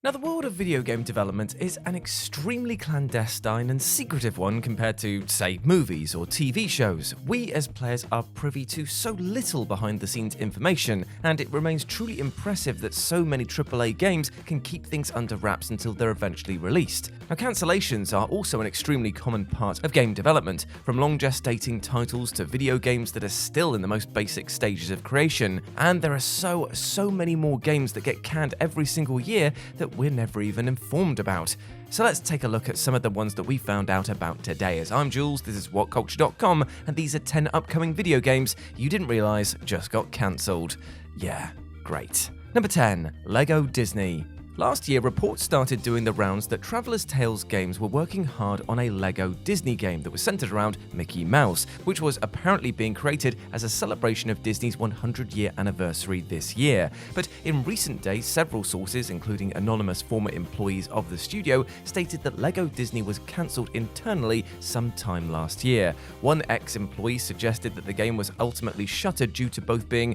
Now, the world of video game development is an extremely clandestine and secretive one compared to, say, movies or TV shows. We as players are privy to so little behind-the-scenes information, and it remains truly impressive that so many AAA games can keep things under wraps until they're eventually released. Now, cancellations are also an extremely common part of game development, from long-gestating titles to video games that are still in the most basic stages of creation, and there are so many more games that get canned every single year that we're never even informed about. So let's take a look at some of the ones that we found out about today. As I'm Jules, this is WhatCulture.com, and these are 10 upcoming video games you didn't realise just got cancelled. Yeah, great. Number 10, Lego Disney. Last year, reports started doing the rounds that Traveller's Tales Games were working hard on a Lego Disney game that was centered around Mickey Mouse, which was apparently being created as a celebration of Disney's 100-year anniversary this year. But in recent days, several sources, including anonymous former employees of the studio, stated that Lego Disney was cancelled internally sometime last year. One ex-employee suggested that the game was ultimately shuttered due to both being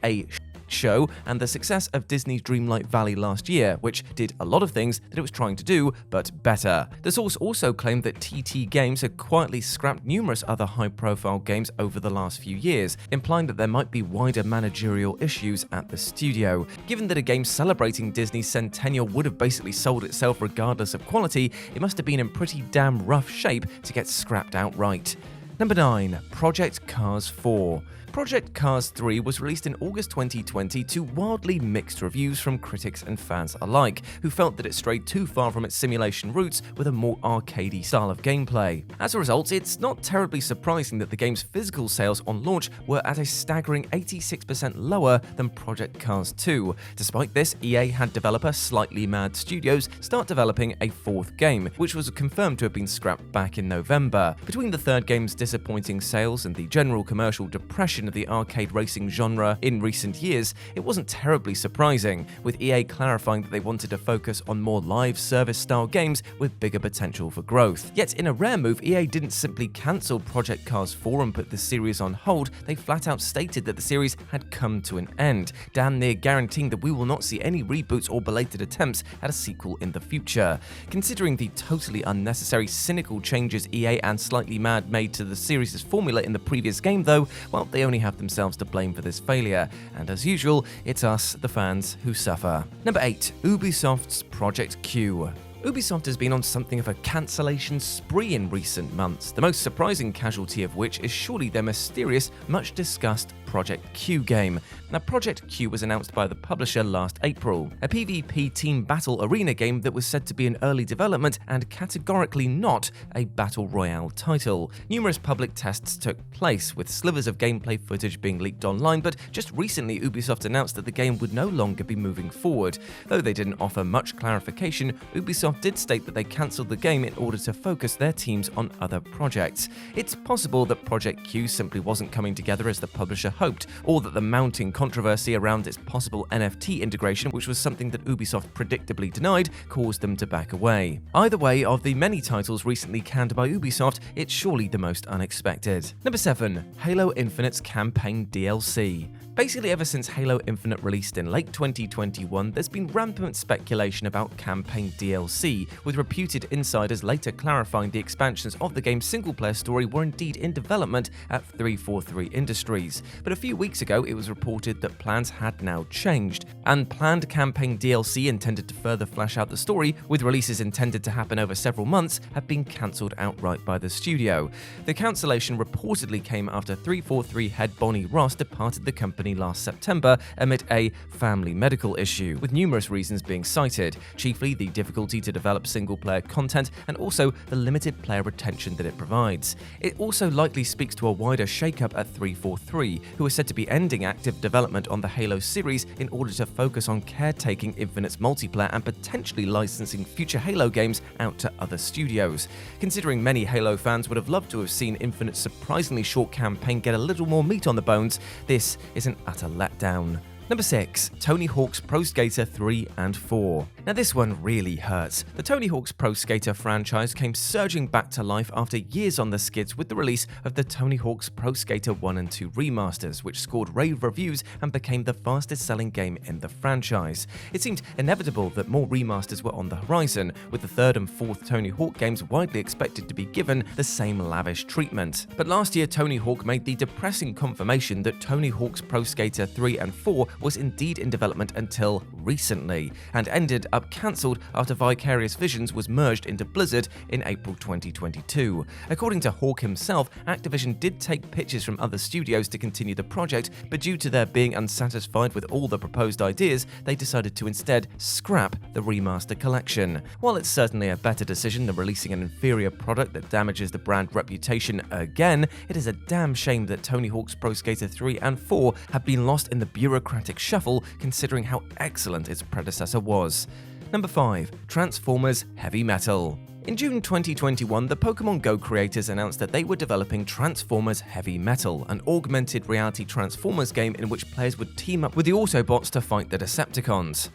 a show and the success of Disney's Dreamlight Valley last year, which did a lot of things that it was trying to do, but better. The source also claimed that TT Games had quietly scrapped numerous other high-profile games over the last few years, implying that there might be wider managerial issues at the studio. Given that a game celebrating Disney's centennial would have basically sold itself regardless of quality, it must have been in pretty damn rough shape to get scrapped outright. Number 9, Project Cars 4. Project Cars 3 was released in August 2020 to wildly mixed reviews from critics and fans alike, who felt that it strayed too far from its simulation roots with a more arcadey style of gameplay. As a result, it's not terribly surprising that the game's physical sales on launch were at a staggering 86% lower than Project Cars 2. Despite this, EA had developer Slightly Mad Studios start developing a fourth game, which was confirmed to have been scrapped back in November. Between the third game's disappointing sales and the general commercial depression of the arcade racing genre in recent years, it wasn't terribly surprising, with EA clarifying that they wanted to focus on more live service-style games with bigger potential for growth. Yet, in a rare move, EA didn't simply cancel Project Cars 4 and put the series on hold, they flat out stated that the series had come to an end, damn near guaranteeing that we will not see any reboots or belated attempts at a sequel in the future. Considering the totally unnecessary, cynical changes EA and Slightly Mad made to the series' formula in the previous game though, well, they only have themselves to blame for this failure, and as usual, it's us, the fans, who suffer. Number 8, Ubisoft's Project Q. Ubisoft has been on something of a cancellation spree in recent months, the most surprising casualty of which is surely their mysterious, much-discussed Project Q game. Now, Project Q was announced by the publisher last April, a PvP team battle arena game that was said to be in early development and categorically not a battle royale title. Numerous public tests took place, with slivers of gameplay footage being leaked online, but just recently Ubisoft announced that the game would no longer be moving forward. Though they didn't offer much clarification, Ubisoft did state that they cancelled the game in order to focus their teams on other projects. It's possible that Project Q simply wasn't coming together as the publisher hoped, or that the mounting controversy around its possible NFT integration, which was something that Ubisoft predictably denied, caused them to back away. Either way, of the many titles recently canned by Ubisoft, it's surely the most unexpected. Number 7, Halo Infinite's campaign DLC. Basically, ever since Halo Infinite released in late 2021, there's been rampant speculation about campaign DLC, with reputed insiders later clarifying the expansions of the game's single-player story were indeed in development at 343 Industries. But a few weeks ago, it was reported that plans had now changed, and planned campaign DLC intended to further flesh out the story, with releases intended to happen over several months, have been cancelled outright by the studio. The cancellation reportedly came after 343 head Bonnie Ross departed the company last September amid a family medical issue, with numerous reasons being cited, chiefly the difficulty to develop single-player content and also the limited player retention that it provides. It also likely speaks to a wider shake-up at 343, who are said to be ending active development on the Halo series in order to focus on caretaking Infinite's multiplayer and potentially licensing future Halo games out to other studios. Considering many Halo fans would have loved to have seen Infinite's surprisingly short campaign get a little more meat on the bones, this is an utter letdown. Number 6. Tony Hawk's Pro Skater 3 and 4. Now this one really hurts. The Tony Hawk's Pro Skater franchise came surging back to life after years on the skids with the release of the Tony Hawk's Pro Skater 1 and 2 remasters, which scored rave reviews and became the fastest selling game in the franchise. It seemed inevitable that more remasters were on the horizon, with the third and fourth Tony Hawk games widely expected to be given the same lavish treatment. But last year, Tony Hawk made the depressing confirmation that Tony Hawk's Pro Skater 3 and 4 was indeed in development until recently, and ended up cancelled after Vicarious Visions was merged into Blizzard in April 2022. According to Hawk himself, Activision did take pitches from other studios to continue the project, but due to their being unsatisfied with all the proposed ideas, they decided to instead scrap the remaster collection. While it's certainly a better decision than releasing an inferior product that damages the brand reputation again, it is a damn shame that Tony Hawk's Pro Skater 3 and 4 have been lost in the bureaucratic shuffle, considering how excellent its predecessor was. Number 5. Transformers Heavy Metal. In June 2021, the Pokemon Go creators announced that they were developing Transformers Heavy Metal, an augmented reality Transformers game in which players would team up with the Autobots to fight the Decepticons.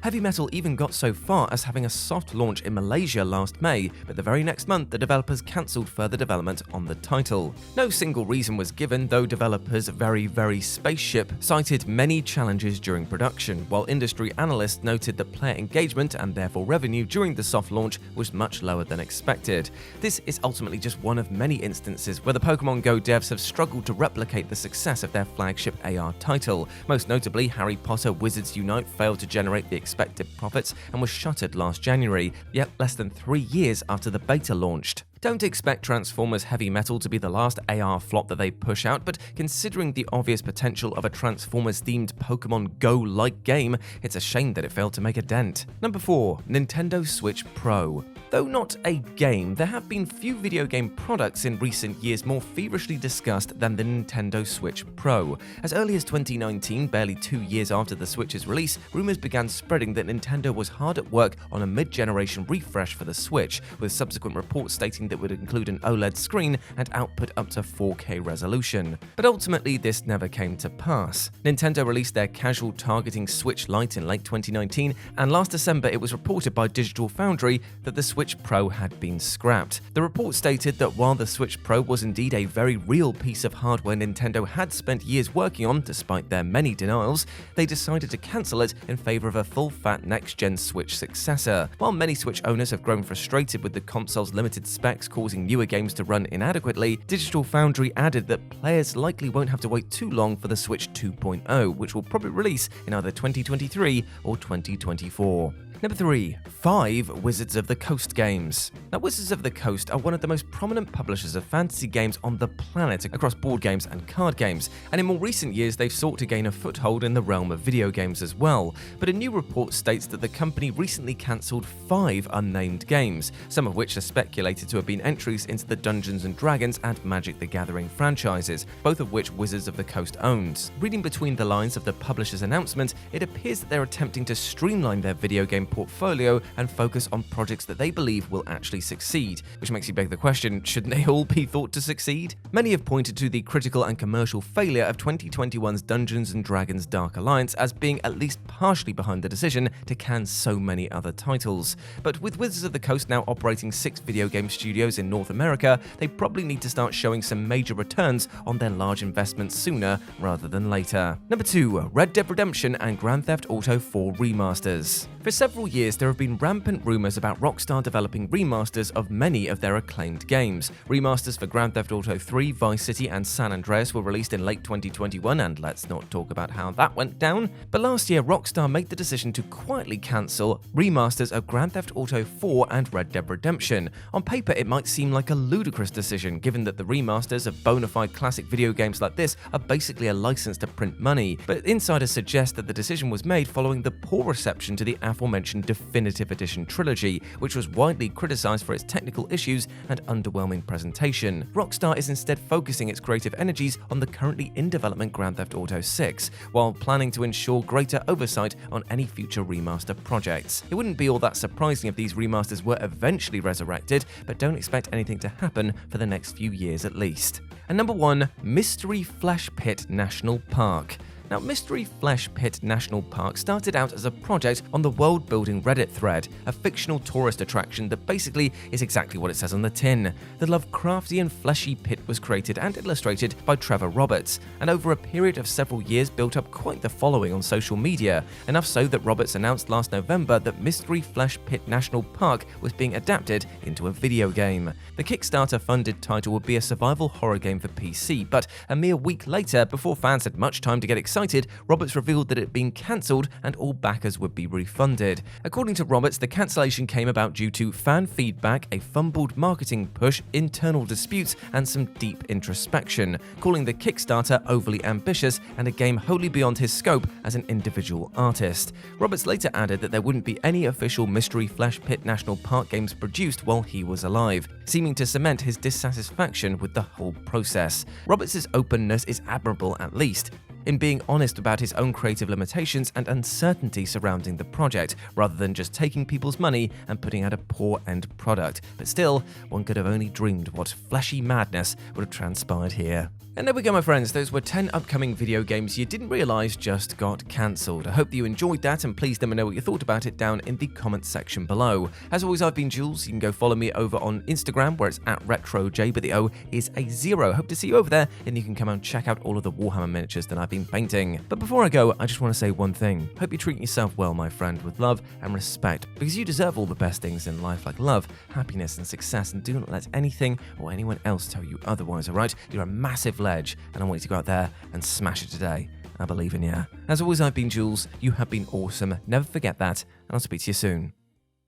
Heavy Metal even got so far as having a soft launch in Malaysia last May, but the very next month the developers cancelled further development on the title. No single reason was given, though developers Very Spaceship cited many challenges during production, while industry analysts noted that player engagement and therefore revenue during the soft launch was much lower than expected. This is ultimately just one of many instances where the Pokemon Go devs have struggled to replicate the success of their flagship AR title. Most notably, Harry Potter Wizards Unite failed to generate the expected profits and was shuttered last January, yet less than 3 years after the beta launched. Don't expect Transformers Heavy Metal to be the last AR flop that they push out, but considering the obvious potential of a Transformers-themed Pokemon Go-like game, it's a shame that it failed to make a dent. Number 4. Nintendo Switch Pro. Though not a game, there have been few video game products in recent years more feverishly discussed than the Nintendo Switch Pro. As early as 2019, barely 2 years after the Switch's release, rumors began spreading that Nintendo was hard at work on a mid-generation refresh for the Switch, with subsequent reports stating that would include an OLED screen and output up to 4K resolution. But ultimately, this never came to pass. Nintendo released their casual targeting Switch Lite in late 2019, and last December it was reported by Digital Foundry that the Switch Pro had been scrapped. The report stated that while the Switch Pro was indeed a very real piece of hardware Nintendo had spent years working on, despite their many denials, they decided to cancel it in favor of a full-fat next-gen Switch successor. While many Switch owners have grown frustrated with the console's limited specs causing newer games to run inadequately, Digital Foundry added that players likely won't have to wait too long for the Switch 2.0, which will probably release in either 2023 or 2024. Number 3. 5 Wizards of the Coast games. Now, Wizards of the Coast are one of the most prominent publishers of fantasy games on the planet across board games and card games, and in more recent years they've sought to gain a foothold in the realm of video games as well. But a new report states that the company recently cancelled 5 unnamed games, some of which are speculated to have been entries into the Dungeons & Dragons and Magic the Gathering franchises, both of which Wizards of the Coast owns. Reading between the lines of the publisher's announcement, it appears that they're attempting to streamline their video game portfolio and focus on projects that they believe will actually succeed, which makes you beg the question, shouldn't they all be thought to succeed? Many have pointed to the critical and commercial failure of 2021's Dungeons & Dragons Dark Alliance as being at least partially behind the decision to can so many other titles. But with Wizards of the Coast now operating 6 video game studios in North America, they probably need to start showing some major returns on their large investments sooner rather than later. Number 2. Red Dead Redemption and Grand Theft Auto 4 remasters. For several years, there have been rampant rumors about Rockstar developing remasters of many of their acclaimed games. Remasters for Grand Theft Auto 3, Vice City, and San Andreas were released in late 2021, and let's not talk about how that went down. But last year, Rockstar made the decision to quietly cancel remasters of Grand Theft Auto 4 and Red Dead Redemption. On paper, it might seem like a ludicrous decision, given that the remasters of bona fide classic video games like this are basically a license to print money, but insiders suggest that the decision was made following the poor reception to the aforementioned Definitive Edition trilogy, which was widely criticized for its technical issues and underwhelming presentation. Rockstar is instead focusing its creative energies on the currently in development Grand Theft Auto 6, while planning to ensure greater oversight on any future remaster projects. It wouldn't be all that surprising if these remasters were eventually resurrected, but don't expect anything to happen for the next few years at least. And number 1, Mystery Flash Pit National Park. Now, Mystery Flesh Pit National Park started out as a project on the world-building Reddit thread, a fictional tourist attraction that basically is exactly what it says on the tin. The Lovecraftian fleshy pit was created and illustrated by Trevor Roberts, and over a period of several years built up quite the following on social media, enough so that Roberts announced last November that Mystery Flesh Pit National Park was being adapted into a video game. The Kickstarter-funded title would be a survival horror game for PC, but a mere week later, before fans had much time to get excited, Roberts revealed that it had been cancelled and all backers would be refunded. According to Roberts, the cancellation came about due to fan feedback, a fumbled marketing push, internal disputes, and some deep introspection, calling the Kickstarter overly ambitious and a game wholly beyond his scope as an individual artist. Roberts later added that there wouldn't be any official Mystery Flesh Pit National Park games produced while he was alive, seeming to cement his dissatisfaction with the whole process. Roberts' openness is admirable, at least, in being honest about his own creative limitations and uncertainty surrounding the project, rather than just taking people's money and putting out a poor end product. But still, one could have only dreamed what fleshy madness would have transpired here. And there we go, my friends. Those were 10 upcoming video games you didn't realise just got cancelled. I hope that you enjoyed that, and please let me know what you thought about it down in the comments section below. As always, I've been Jules. You can go follow me over on Instagram, where it's @RetroJ, but the O is a 0. Hope to see you over there, and you can come and check out all of the Warhammer miniatures that I've been painting. But before I go, I just want to say one thing. Hope you're treating yourself well, my friend, with love and respect, because you deserve all the best things in life, like love, happiness, and success, and do not let anything or anyone else tell you otherwise, alright? You're a massive ledge, and I want you to go out there and smash it today. I believe in you. As always, I've been Jules. You have been awesome. Never forget that, and I'll speak to you soon.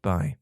Bye.